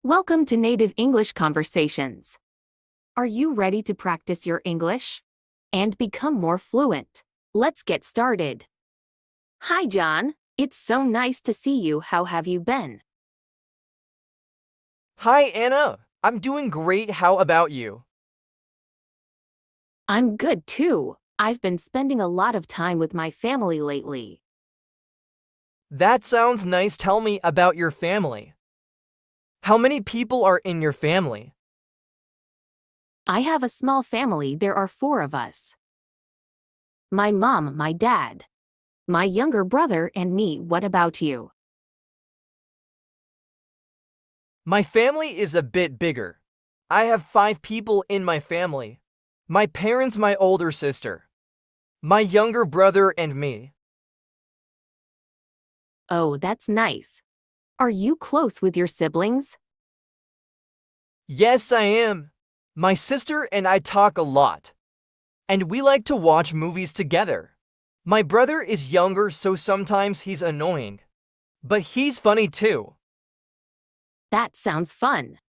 Welcome to Native English Conversations. Are you ready to practice your English and become more fluent? Let's get started. Hi, John. It's so nice to see you. How have you been? Hi, Anna. I'm doing great. How about you? I'm good too. I've been spending a lot of time with my family lately. That sounds nice. Tell me about your family. How many people are in your family? I have a small family. There are four of us. My mom, my dad, my younger brother, and me. What about you? My family is a bit bigger. I have 5 people in my family. My parents, my older sister, my younger brother, and me. Oh, that's nice. Are you close with your siblings? Yes, I am. My sister and I talk a lot, and we like to watch movies together. My brother is younger, so sometimes he's annoying, but he's funny too. That sounds fun.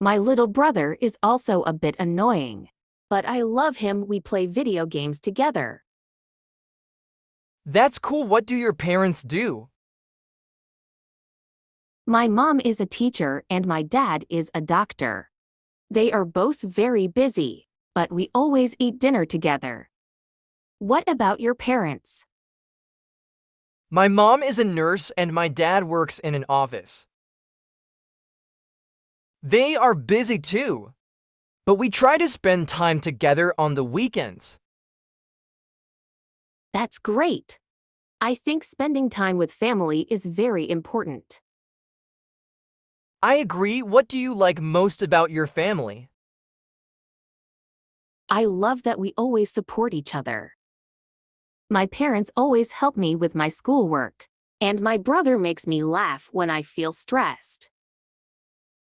My little brother is also a bit annoying, but I love him. We play video games together. That's cool. What do your parents do? My mom is a teacher and my dad is a doctor. They are both very busy, but we always eat dinner together. What about your parents? My mom is a nurse and my dad works in an office. They are busy too, but we try to spend time together on the weekends. That's great. I think spending time with family is very important. I agree. What do you like most about your family? I love that we always support each other. My parents always help me with my schoolwork, and my brother makes me laugh when I feel stressed.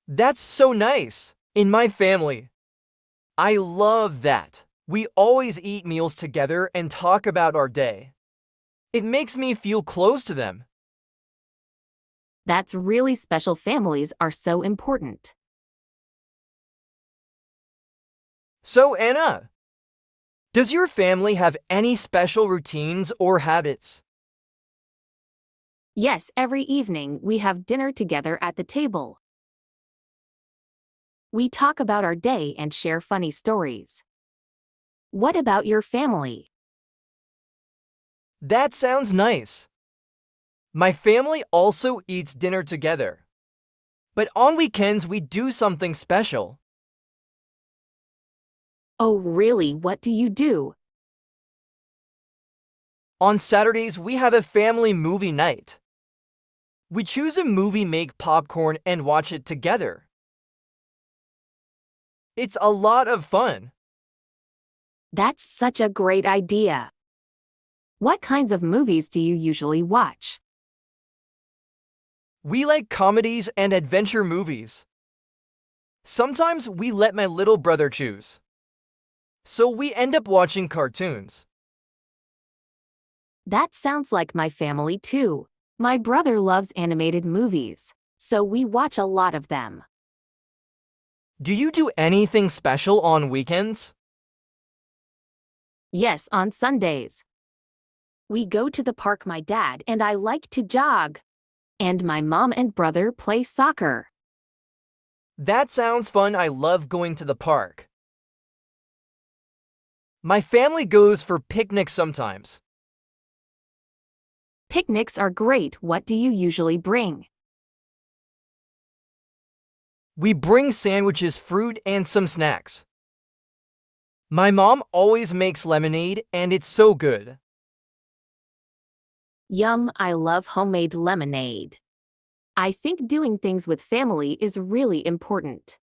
That's so nice. In my family, I love that. We always eat meals together and talk about our day. It makes me feel close to them. That's really special. Families are so important. So, Anna, does your family have any special routines or habits? Yes, every evening we have dinner together at the table. We talk about our day and share funny stories. What about your family? That sounds nice. My family also eats dinner together. But on weekends, we do something special. Oh, really? What do you do? On Saturdays, we have a family movie night. We choose a movie, make popcorn, and watch it together. It's a lot of fun. That's such a great idea. What kinds of movies do you usually watch? We like comedies and adventure movies. Sometimes we let my little brother choose. So we end up watching cartoons. That sounds like my family too. My brother loves animated movies, so we watch a lot of them. Do you do anything special on weekends? Yes, on Sundays. We go to the park. My dad and I like to jog. And my mom and brother play soccer. That sounds fun. I love going to the park. My family goes for picnics sometimes. Picnics are great. What do you usually bring? We bring sandwiches, fruit, and some snacks. My mom always makes lemonade, and it's so good. Yum, I love homemade lemonade. I think doing things with family is really important.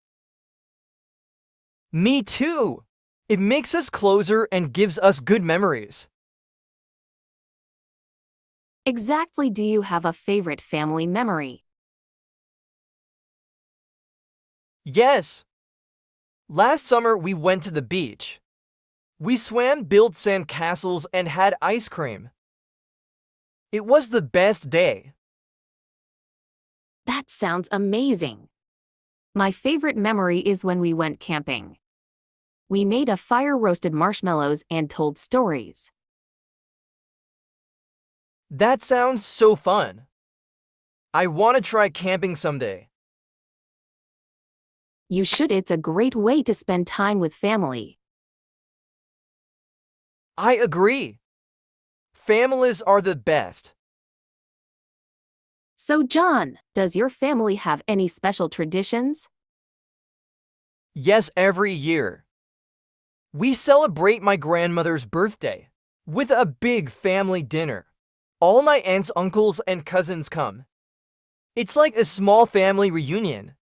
Me too! It makes us closer and gives us good memories. Exactly. Do you have a favorite family memory? Yes! Last summer we went to the beach. We swam, built sand castles, and had ice cream. It was the best day. That sounds amazing. My favorite memory is when we went camping. We made a fire, roasted marshmallows, and told stories. That sounds so fun. I want to try camping someday. You should, it's a great way to spend time with family. I agree. Families are the best. So, John, does your family have any special traditions? Yes, every year. We celebrate my grandmother's birthday with a big family dinner. All my aunts, uncles, and cousins come. It's like a small family reunion.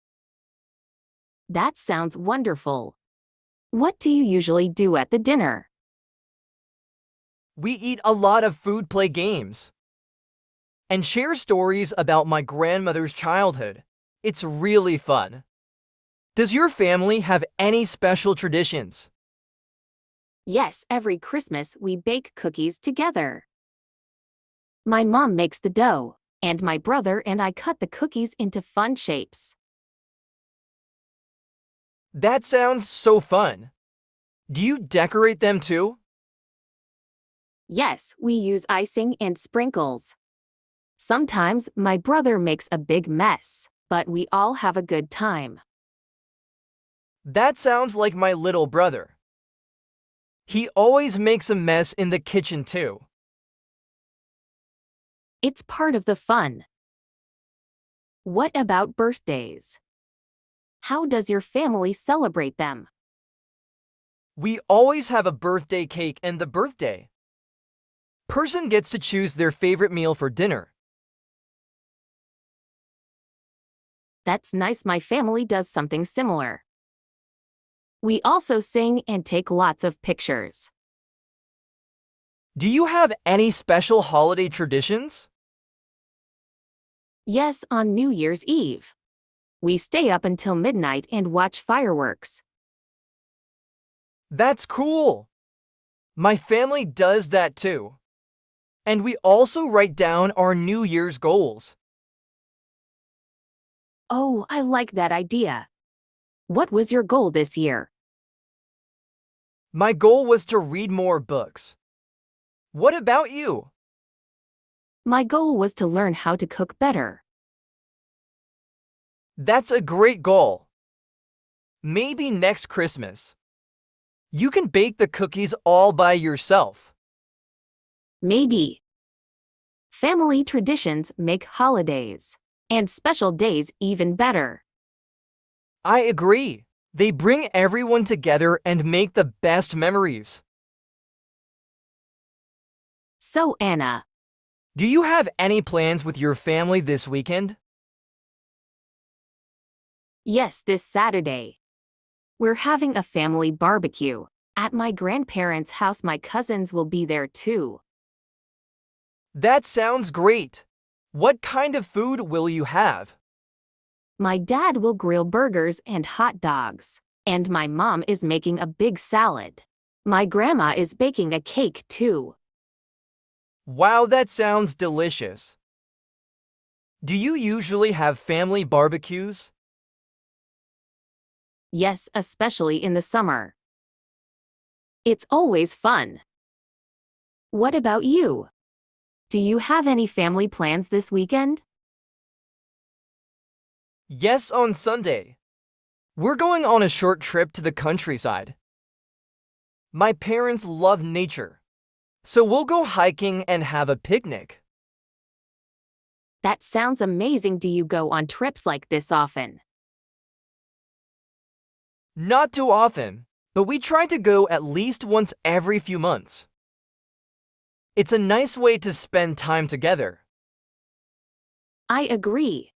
That sounds wonderful. What do you usually do at the dinner? We eat a lot of food, play games, and share stories about my grandmother's childhood. It's really fun. Does your family have any special traditions? Yes, every Christmas we bake cookies together. My mom makes the dough, and my brother and I cut the cookies into fun shapes. That sounds so fun. Do you decorate them too? Yes, we use icing and sprinkles. Sometimes my brother makes a big mess, but we all have a good time. That sounds like my little brother. He always makes a mess in the kitchen too. It's part of the fun. What about birthdays? How does your family celebrate them? We always have a birthday cake and the birthday person gets to choose their favorite meal for dinner. That's nice, my family does something similar. We also sing and take lots of pictures. Do you have any special holiday traditions? Yes, on New Year's Eve. We stay up until midnight and watch fireworks. That's cool. My family does that too. And we also write down our New Year's goals. Oh, I like that idea. What was your goal this year? My goal was to read more books. What about you? My goal was to learn how to cook better. That's a great goal. Maybe next Christmas, you can bake the cookies all by yourself. Maybe. Family traditions make holidays and special days even better. I agree. They bring everyone together and make the best memories. So, Anna, Do you have any plans with your family this weekend? yes, this Saturday. We're having a family barbecue at my grandparents' house. My cousins will be there too. That sounds great. What kind of food will you have? My dad will grill burgers and hot dogs, and my mom is making a big salad. My grandma is baking a cake too. Wow, that sounds delicious. Do you usually have family barbecues? Yes, especially in the summer. It's always fun. What about you? Do you have any family plans this weekend? Yes, on Sunday. We're going on a short trip to the countryside. My parents love nature, so we'll go hiking and have a picnic. That sounds amazing. Do you go on trips like this often? Not too often, but we try to go at least once every few months. It's a nice way to spend time together. I agree.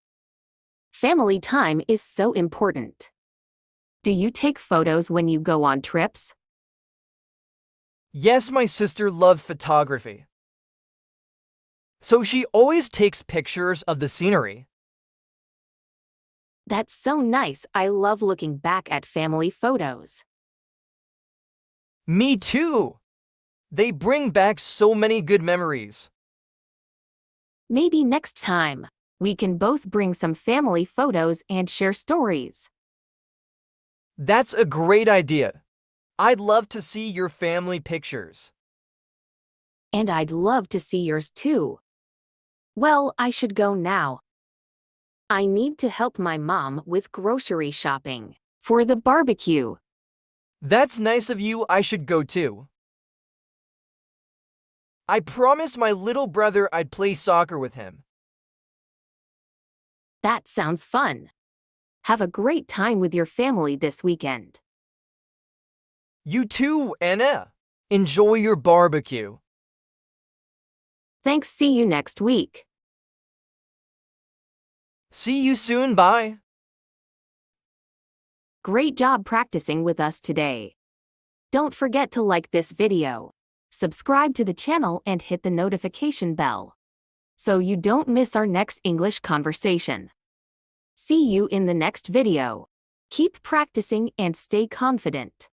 Family time is so important. Do you take photos when you go on trips? Yes, my sister loves photography, so she always takes pictures of the scenery. That's so nice. I love looking back at family photos. Me too! They bring back so many good memories. Maybe next time, we can both bring some family photos and share stories. That's a great idea. I'd love to see your family pictures. And I'd love to see yours too. Well, I should go now. I need to help my mom with grocery shopping for the barbecue. That's nice of you. I should go too. I promised my little brother I'd play soccer with him. That sounds fun. Have a great time with your family this weekend. You too, Anna. Enjoy your barbecue. Thanks. See you next week. See you soon. Bye. Great job practicing with us today. Don't forget to like this video, subscribe to the channel and hit the notification bell so you don't miss our next English conversation. See you in the next video. Keep practicing and stay confident.